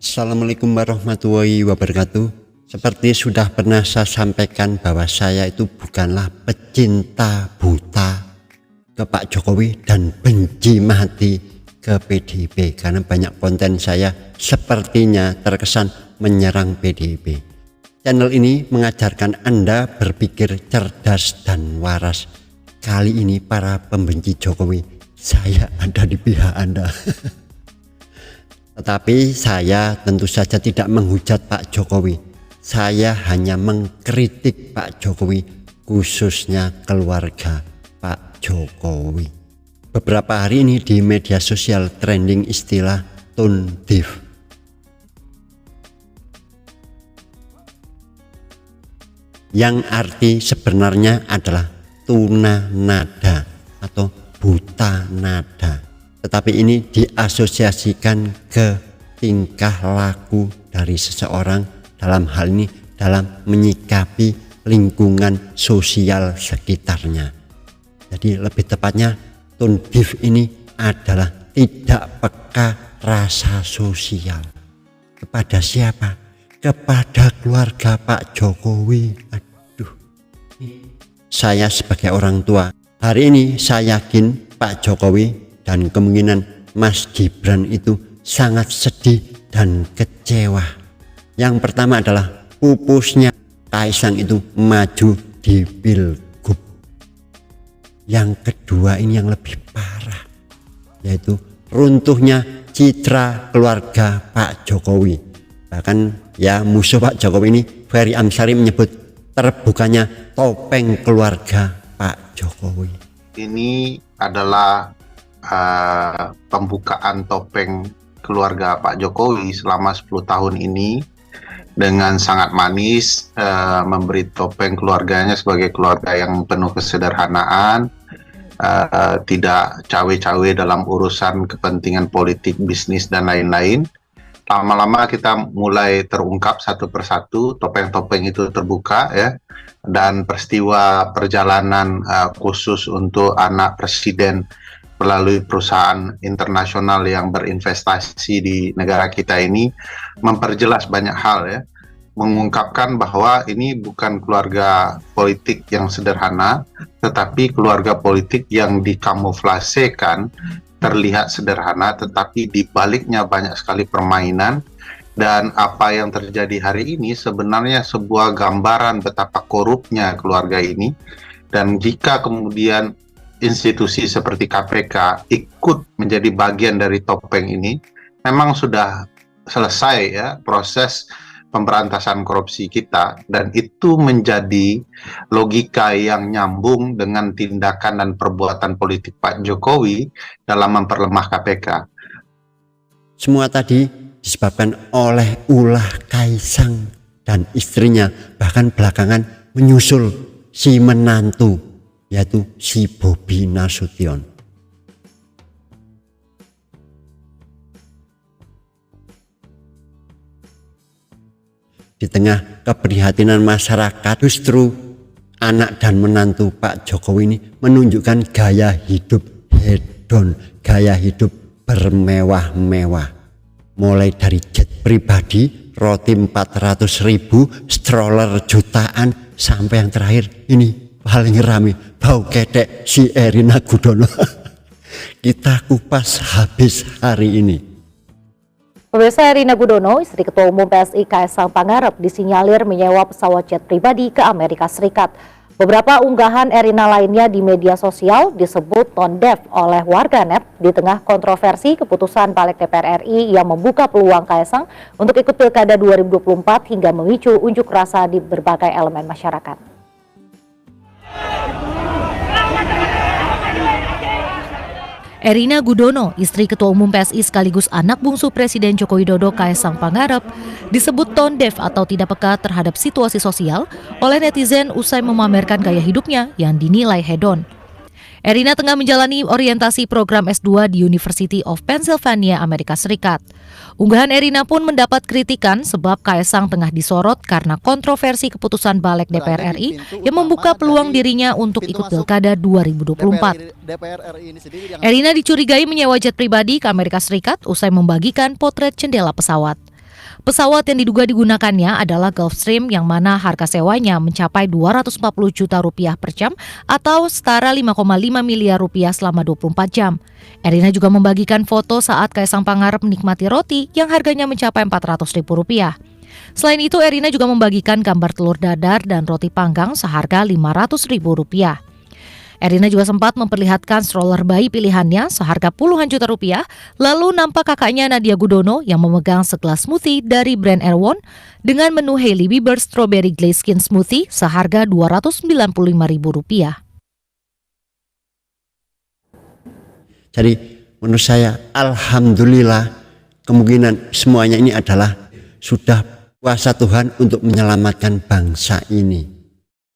Assalamualaikum warahmatullahi wabarakatuh. Seperti sudah pernah saya sampaikan bahwa saya itu bukanlah pecinta buta ke Pak Jokowi dan benci mati ke PDIP, karena banyak konten saya sepertinya terkesan menyerang PDIP. Channel ini mengajarkan Anda berpikir cerdas dan waras. Kali ini para pembenci Jokowi, saya ada di pihak Anda. Tetapi saya tentu saja tidak menghujat Pak Jokowi. Saya hanya mengkritik Pak Jokowi, khususnya keluarga Pak Jokowi. Beberapa hari ini di media sosial trending istilah tone deaf. Yang arti sebenarnya adalah tuna nada atau buta nada. Tetapi ini diasosiasikan ke tingkah laku dari seseorang, dalam hal ini dalam menyikapi lingkungan sosial sekitarnya. Jadi lebih tepatnya tone deaf ini adalah tidak peka rasa sosial. Kepada siapa? Kepada keluarga Pak Jokowi. Aduh, saya sebagai orang tua, hari ini saya yakin Pak Jokowi dan kemungkinan Mas Gibran itu sangat sedih dan kecewa. Yang pertama adalah pupusnya Kaisang itu maju di Pilgub. Yang kedua ini yang lebih parah, yaitu runtuhnya citra keluarga Pak Jokowi. Bahkan ya musuh Pak Jokowi ini, Ferry Amsari, menyebut terbukanya topeng keluarga Pak Jokowi. Ini adalah pembukaan topeng keluarga Pak Jokowi selama 10 tahun ini dengan sangat manis, memberi topeng keluarganya sebagai keluarga yang penuh kesederhanaan, tidak cawe-cawe dalam urusan kepentingan politik, bisnis, dan lain-lain. Lama-lama kita mulai terungkap satu persatu, topeng-topeng itu terbuka ya, dan peristiwa perjalanan khusus untuk anak presiden melalui perusahaan internasional yang berinvestasi di negara kita ini memperjelas banyak hal ya, mengungkapkan bahwa ini bukan keluarga politik yang sederhana, tetapi keluarga politik yang dikamuflasekan terlihat sederhana, tetapi di baliknya banyak sekali permainan. Dan apa yang terjadi hari ini sebenarnya sebuah gambaran betapa korupnya keluarga ini. Dan jika kemudian institusi seperti KPK ikut menjadi bagian dari topeng ini, memang sudah selesai ya proses pemberantasan korupsi kita, dan itu menjadi logika yang nyambung dengan tindakan dan perbuatan politik Pak Jokowi dalam memperlemah KPK. Semua tadi disebabkan oleh ulah Kaisang dan istrinya, bahkan belakangan menyusul si menantu, yaitu si Bobi Nasution. Di tengah keprihatinan masyarakat, justru anak dan menantu Pak Jokowi ini menunjukkan gaya hidup hedon, gaya hidup bermewah-mewah. Mulai dari jet pribadi, roti 400.000, stroller jutaan, sampai yang terakhir ini paling ramai, bau ketek si Erina Gudono. Kita kupas habis hari ini. Pemirsa, Erina Gudono, istri Ketua Umum PSI Kaisang Pangarep, disinyalir menyewa pesawat jet pribadi ke Amerika Serikat. Beberapa unggahan Erina lainnya di media sosial disebut tone deaf oleh warganet di tengah kontroversi keputusan Balik DPR RI yang membuka peluang Kaisang untuk ikut Pilkada 2024 hingga memicu unjuk rasa di berbagai elemen masyarakat. Erina Gudono, istri Ketua Umum PSI sekaligus anak bungsu Presiden Joko Widodo Kaisang Pangarep, disebut tone deaf atau tidak peka terhadap situasi sosial oleh netizen usai memamerkan gaya hidupnya yang dinilai hedon. Erina tengah menjalani orientasi program S2 di University of Pennsylvania, Amerika Serikat. Unggahan Erina pun mendapat kritikan sebab Kaisang tengah disorot karena kontroversi keputusan Balik DPR RI yang membuka peluang dirinya untuk ikut Pilkada 2024. Erina dicurigai menyewa jet pribadi ke Amerika Serikat usai membagikan potret jendela pesawat. Pesawat yang diduga digunakannya adalah Gulfstream yang mana harga sewanya mencapai 240 juta rupiah per jam atau setara 5,5 miliar rupiah selama 24 jam. Erina juga membagikan foto saat Kaisang Pangarep menikmati roti yang harganya mencapai 400 ribu rupiah. Selain itu, Erina juga membagikan gambar telur dadar dan roti panggang seharga 500 ribu rupiah. Erina juga sempat memperlihatkan stroller bayi pilihannya seharga puluhan juta rupiah, lalu nampak kakaknya Nadia Gudono yang memegang segelas smoothie dari brand Erewhon dengan menu Hailey Bieber Strawberry Glaze Skin Smoothie seharga Rp295.000. Jadi menurut saya alhamdulillah kemungkinan semuanya ini adalah sudah kuasa Tuhan untuk menyelamatkan bangsa ini.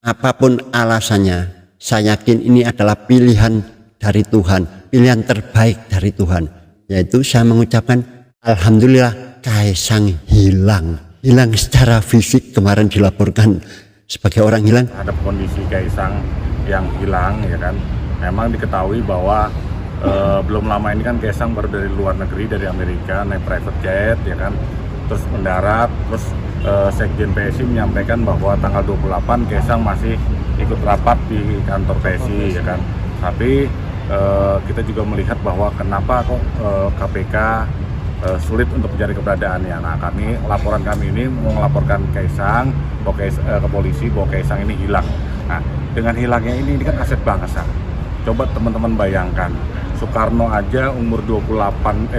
Apapun alasannya, saya yakin ini adalah pilihan dari Tuhan, pilihan terbaik dari Tuhan. Yaitu saya mengucapkan alhamdulillah Kaisang hilang secara fisik, kemarin dilaporkan sebagai orang hilang. Ada kondisi Kaisang yang hilang, ya kan. Memang diketahui bahwa belum lama ini kan Kaisang baru dari luar negeri, dari Amerika, naik private jet, ya kan. Terus mendarat, terus Sekjen PSI menyampaikan bahwa tanggal 28 Kaisang masih ikut rapat di kantor PSI, ya kan. Tapi kita juga melihat bahwa kenapa kok KPK sulit untuk mencari keberadaannya. Nah, laporan kami ini mau melaporkan Kaisang ke polisi bahwa Kaisang ini hilang. Nah, dengan hilangnya ini kan aset bangsa. Coba teman-teman bayangkan, Soekarno aja umur 27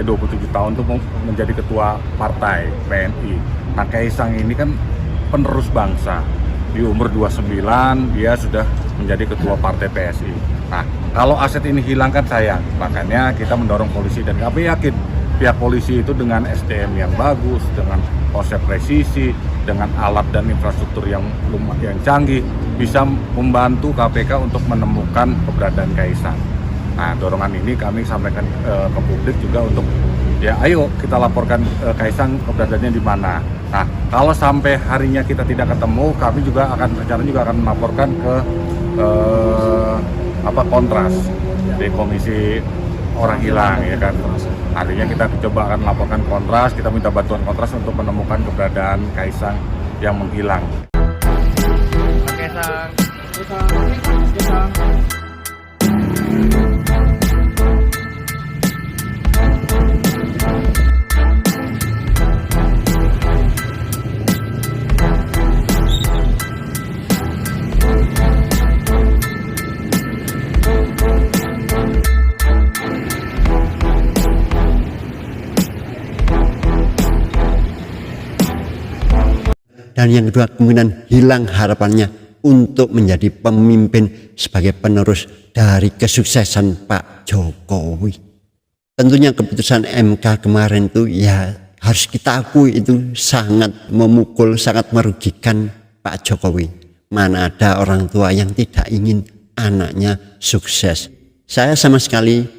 tahun tuh menjadi ketua partai PNI. Nah, Kaisang ini kan penerus bangsa. Di umur 29 dia sudah menjadi ketua partai PSI. Nah, kalau aset ini hilang kan sayang. Makanya kita mendorong polisi, dan kami yakin pihak polisi itu dengan SDM yang bagus, dengan konsep presisi, dengan alat dan infrastruktur yang canggih, bisa membantu KPK untuk menemukan keberadaan Kaisang. Nah, dorongan ini kami sampaikan ke publik juga untuk ya ayo kita laporkan Kaisang keberadaannya di mana. Nah, kalau sampai harinya kita tidak ketemu, kami juga akan melaporkan ke Kontras di Komisi Orang Hilang, ya kan. Artinya kita coba akan melaporkan Kontras, kita minta bantuan Kontras untuk menemukan keberadaan Kaisang yang menghilang. Kaisang. Dan yang kedua, kemungkinan hilang harapannya untuk menjadi pemimpin sebagai penerus dari kesuksesan Pak Jokowi. Tentunya keputusan MK kemarin itu ya harus kita akui itu sangat memukul, sangat merugikan Pak Jokowi. Mana ada orang tua yang tidak ingin anaknya sukses. Saya sama sekali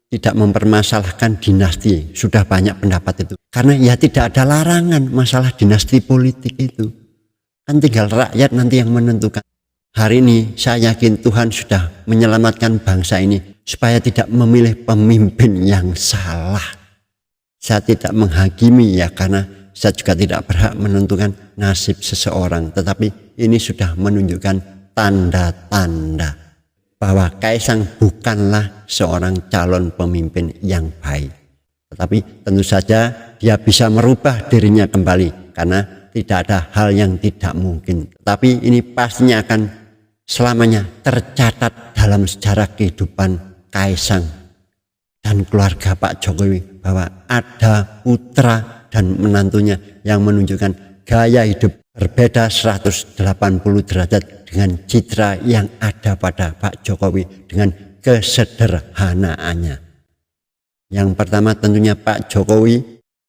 tidak mempermasalahkan dinasti, sudah banyak pendapat itu. Karena ya tidak ada larangan masalah dinasti politik itu. Kan tinggal rakyat nanti yang menentukan. Hari ini saya yakin Tuhan sudah menyelamatkan bangsa ini supaya tidak memilih pemimpin yang salah. Saya tidak menghakimi ya, karena saya juga tidak berhak menentukan nasib seseorang. Tetapi ini sudah menunjukkan tanda-tanda bahwa Kaisang bukanlah seorang calon pemimpin yang baik. Tetapi tentu saja dia bisa merubah dirinya kembali, karena tidak ada hal yang tidak mungkin. Tetapi ini pastinya akan selamanya tercatat dalam sejarah kehidupan Kaisang dan keluarga Pak Jokowi, bahwa ada putra dan menantunya yang menunjukkan gaya hidup berbeda 180 derajat dengan citra yang ada pada Pak Jokowi dengan kesederhanaannya. Yang pertama tentunya Pak Jokowi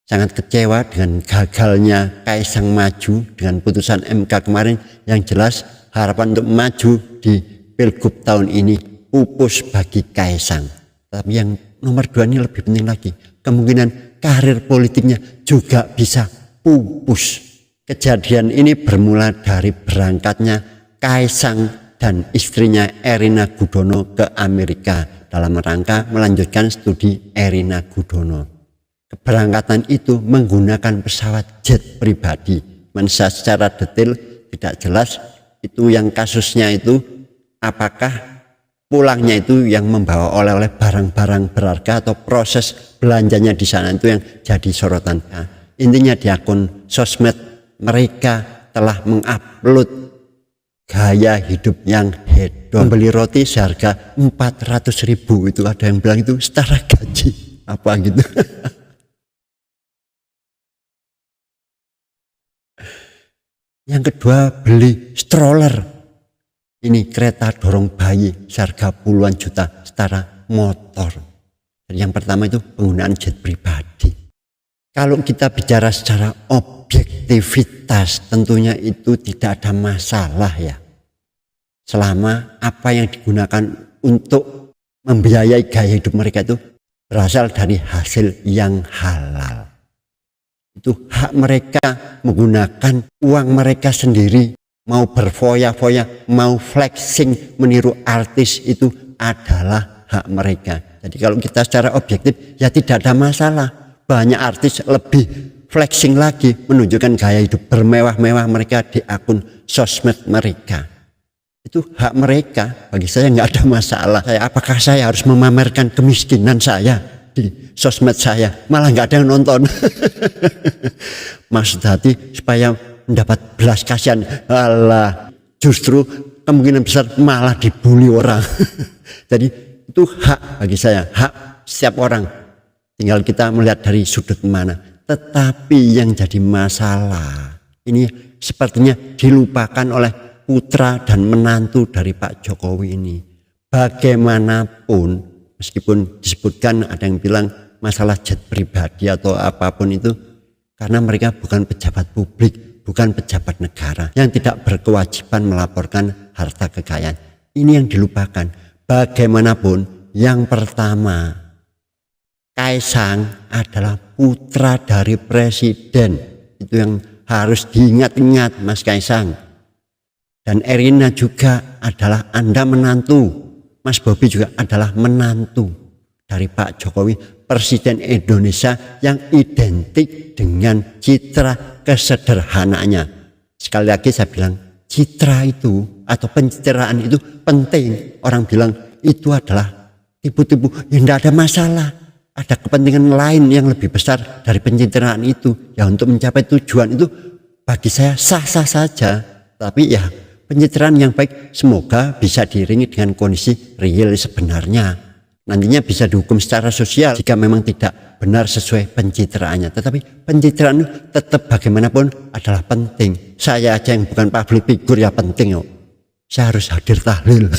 sangat kecewa dengan gagalnya Kaisang maju dengan putusan MK kemarin. Yang jelas harapan untuk maju di Pilgub tahun ini pupus bagi Kaisang. Tapi yang nomor 2 ini lebih penting lagi, kemungkinan karir politiknya juga bisa pupus. Kejadian ini bermula dari berangkatnya Kaisang dan istrinya Erina Gudono ke Amerika dalam rangka melanjutkan studi Erina Gudono. keberangkatan itu menggunakan pesawat jet pribadi. Secara detail tidak jelas itu yang kasusnya itu apakah pulangnya itu yang membawa oleh-oleh barang-barang berharga atau proses belanjanya di sana itu yang jadi sorotan. Nah, intinya di akun sosmed mereka telah mengupload gaya hidup yang hedon. Membeli roti seharga 400.000 itu ada yang bilang itu setara gaji apa gitu. Yang kedua, beli stroller. Ini kereta dorong bayi seharga puluhan juta setara motor. Dan yang pertama itu penggunaan jet pribadi. Kalau kita bicara secara objektivitas, tentunya itu tidak ada masalah ya. Selama apa yang digunakan untuk membiayai gaya hidup mereka itu berasal dari hasil yang halal. Itu hak mereka menggunakan uang mereka sendiri, mau berfoya-foya, mau flexing, meniru artis, itu adalah hak mereka. Jadi kalau kita secara objektif ya tidak ada masalah. Banyak artis lebih flexing lagi, menunjukkan gaya hidup bermewah-mewah mereka di akun sosmed mereka. Itu hak mereka, bagi saya nggak ada masalah. Apakah saya harus memamerkan kemiskinan saya di sosmed saya? Malah nggak ada yang nonton. Maksud hati supaya mendapat belas kasihan. Alah, justru kemungkinan besar malah dibully orang. Jadi itu hak bagi saya, hak setiap orang. Tinggal kita melihat dari sudut mana. Tetapi yang jadi masalah ini sepertinya dilupakan oleh putra dan menantu dari Pak Jokowi ini. Bagaimanapun, meskipun disebutkan ada yang bilang masalah jet pribadi atau apapun itu, karena mereka bukan pejabat publik, bukan pejabat negara yang tidak berkewajiban melaporkan harta kekayaan. Ini yang dilupakan. Bagaimanapun, yang pertama, Kaisang adalah putra dari presiden. Itu yang harus diingat-ingat, Mas Kaisang. Dan Erina juga adalah Anda menantu. Mas Bobi juga adalah menantu dari Pak Jokowi, Presiden Indonesia yang identik dengan citra kesederhanaannya. Sekali lagi saya bilang, citra itu atau pencitraan itu penting. Orang bilang itu adalah tipu-tipu, ya tidak ada masalah. Ada kepentingan lain yang lebih besar dari pencitraan itu. Ya untuk mencapai tujuan itu bagi saya sah-sah saja. Tapi ya pencitraan yang baik semoga bisa diiringi dengan kondisi real sebenarnya. Nantinya bisa dihukum secara sosial jika memang tidak benar sesuai pencitraannya. Tetapi pencitraan tetap bagaimanapun adalah penting. Saya aja yang bukan public figure ya penting. Saya harus hadir tahlil.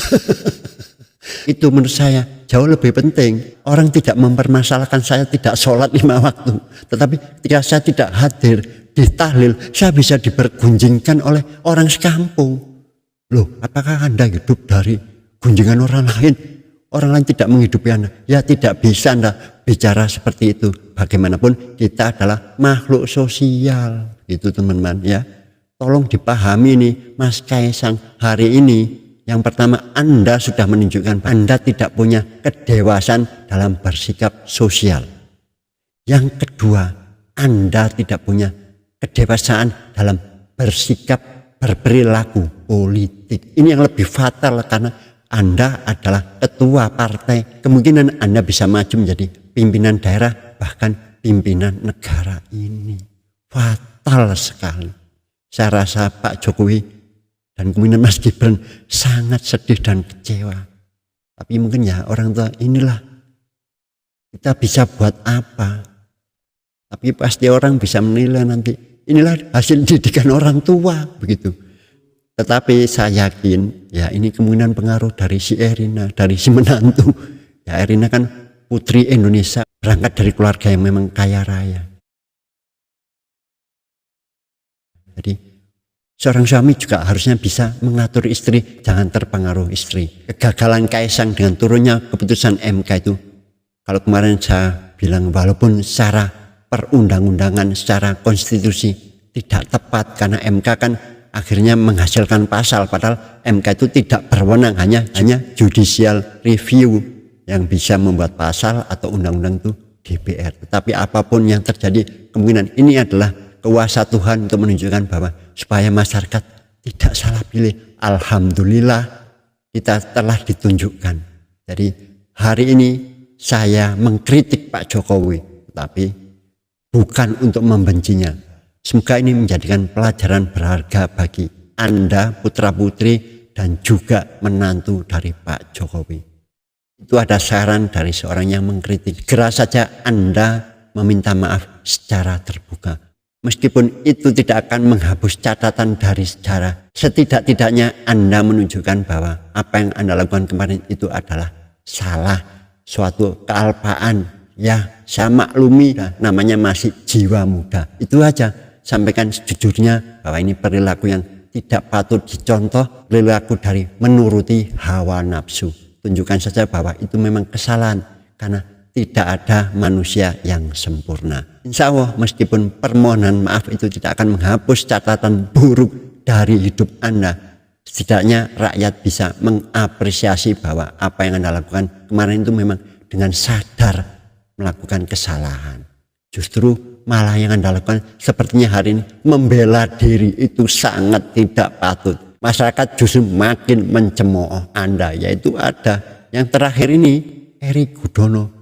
Itu menurut saya jauh lebih penting. Orang tidak mempermasalahkan saya tidak sholat 5 waktu. Tetapi ketika saya tidak hadir di tahlil, saya bisa dipergunjingkan oleh orang sekampung. Loh, apakah Anda hidup dari gunjingan orang lain? Orang lain tidak menghidupi Anda. Ya tidak bisa Anda bicara seperti itu. Bagaimanapun kita adalah makhluk sosial. Itu teman-teman ya. Tolong dipahami nih Mas Kaisang hari ini. Yang pertama, Anda sudah menunjukkan Anda tidak punya kedewasaan dalam bersikap sosial. Yang kedua, Anda tidak punya kedewasaan dalam bersikap berperilaku politik. Ini yang lebih fatal karena Anda adalah ketua partai. Kemungkinan Anda bisa maju menjadi pimpinan daerah, bahkan pimpinan negara ini. Fatal sekali. Saya rasa Pak Jokowi dan kemudian Mas Gibran sangat sedih dan kecewa. Tapi mungkin ya orang tua inilah kita bisa buat apa. Tapi pasti orang bisa menilai nanti. Inilah hasil didikan orang tua begitu. Tetapi saya yakin ya ini kemungkinan pengaruh dari si Erina, dari si menantu. Ya Erina kan putri Indonesia, berangkat dari keluarga yang memang kaya raya. Jadi seorang suami juga harusnya bisa mengatur istri, jangan terpengaruh istri. Kegagalan Kaisang dengan turunnya keputusan MK itu, kalau kemarin saya bilang walaupun secara perundang-undangan, secara konstitusi tidak tepat karena MK kan akhirnya menghasilkan pasal, padahal MK itu tidak berwenang, hanya judicial review yang bisa membuat pasal atau undang-undang itu DPR. Tetapi apapun yang terjadi, kemungkinan ini adalah kuasa Tuhan untuk menunjukkan bahwa supaya masyarakat tidak salah pilih. Alhamdulillah kita telah ditunjukkan. Jadi hari ini saya mengkritik Pak Jokowi, tapi bukan untuk membencinya. Semoga ini menjadikan pelajaran berharga bagi Anda, putra-putri, dan juga menantu dari Pak Jokowi. Itu ada saran dari seorang yang mengkritik. Segera saja Anda meminta maaf secara terbuka. Meskipun itu tidak akan menghapus catatan dari sejarah, setidak-tidaknya Anda menunjukkan bahwa apa yang Anda lakukan kemarin itu adalah salah, suatu kealpaan. Ya, saya maklumi, namanya masih jiwa muda. Itu aja, sampaikan sejujurnya bahwa ini perilaku yang tidak patut dicontoh, perilaku dari menuruti hawa nafsu. Tunjukkan saja bahwa itu memang kesalahan, karena tidak ada manusia yang sempurna. Insya Allah meskipun permohonan maaf itu tidak akan menghapus catatan buruk dari hidup Anda, setidaknya rakyat bisa mengapresiasi bahwa apa yang Anda lakukan kemarin itu memang dengan sadar melakukan kesalahan. Justru malah yang Anda lakukan sepertinya hari ini membela diri, itu sangat tidak patut. Masyarakat justru makin mencemooh Anda, yaitu ada yang terakhir ini, Eri Gudono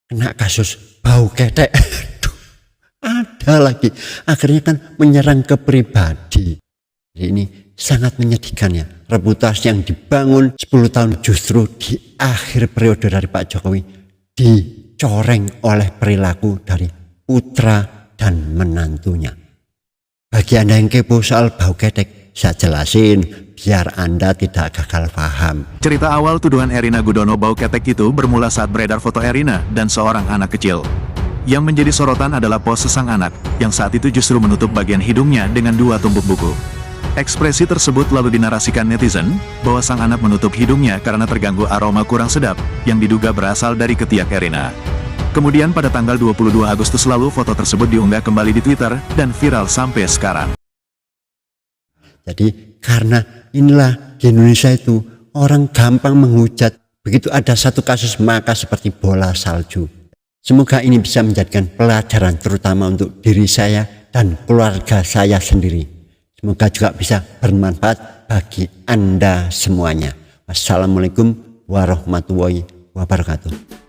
kena kasus bau ketek. Ada lagi, akhirnya kan menyerang ke pribadi. Jadi ini sangat menyedihkan ya, reputasi yang dibangun 10 tahun justru di akhir periode dari Pak Jokowi dicoreng oleh perilaku dari putra dan menantunya. Bagi Anda yang kepo soal bau ketek, saya jelasin biar Anda tidak gagal paham. Cerita awal tuduhan Erina Gudono bau ketek itu bermula saat beredar foto Erina dan seorang anak kecil. Yang menjadi sorotan adalah pose sang anak, yang saat itu justru menutup bagian hidungnya dengan 2 tumpuk buku. Ekspresi tersebut lalu dinarasikan netizen, bahwa sang anak menutup hidungnya karena terganggu aroma kurang sedap, yang diduga berasal dari ketiak Erina. Kemudian pada tanggal 22 Agustus lalu foto tersebut diunggah kembali di Twitter, dan viral sampai sekarang. Jadi karena inilah di Indonesia itu orang gampang menghujat. Begitu ada satu kasus maka seperti bola salju. Semoga ini bisa menjadikan pelajaran terutama untuk diri saya dan keluarga saya sendiri. Semoga juga bisa bermanfaat bagi Anda semuanya. Wassalamualaikum warahmatullahi wabarakatuh.